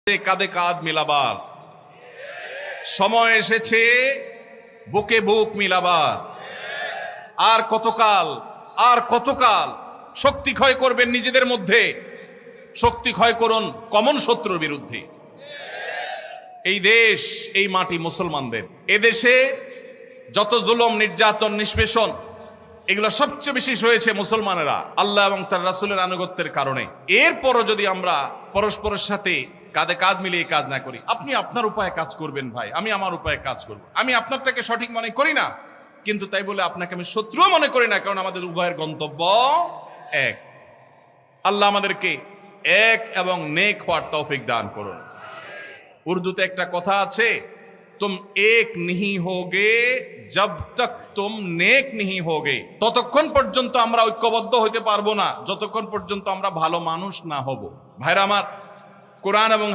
কাঁধে কাঁধ মিলাবার সময় এসেছে, বুকে বুক মিলাবার। আর কতকাল শক্তি ক্ষয় করবেন নিজেদের মধ্যে? শক্তি ক্ষয় করুন কমন শত্রুর বিরুদ্ধে। এই দেশ, এই মাটি মুসলমানদের। এদেশে যত জুলুম, নির্যাতন, নিষ্পেষণ, এগুলো সবচেয়ে বেশি হয়েছে মুসলমানেরা আল্লাহ এবং তার রাসূলের আনুগত্যের কারণে। এরপরও যদি আমরা পরস্পরের সাথে কাঁধে কাঁধ মিলিয়ে কাজ না করি, আপনি আপনার উপায়ে কাজ করবেন ভাই, আমি আমার উপায়ে কাজ করব। আমি আপনারটাকে সঠিক মনে করি না, কিন্তু তাই বলে আপনাকে আমি শত্রুও মনে করি না, কারণ আমাদের উভয়ের গন্তব্য এক। আল্লাহ আমাদেরকে এক এবং নেক হওয়ার তৌফিক দান করুন। উর্দুতে একটা কথা আছে, তুম এক नहीं होगे जब तक तुम नेक नहीं होगे। ততক্ষণ পর্যন্ত আমরা ঐক্যবদ্ধ হতে পারবো না যতক্ষণ পর্যন্ত আমরা ভালো মানুষ না হব। ভাইরা আমার, কোরআন এবং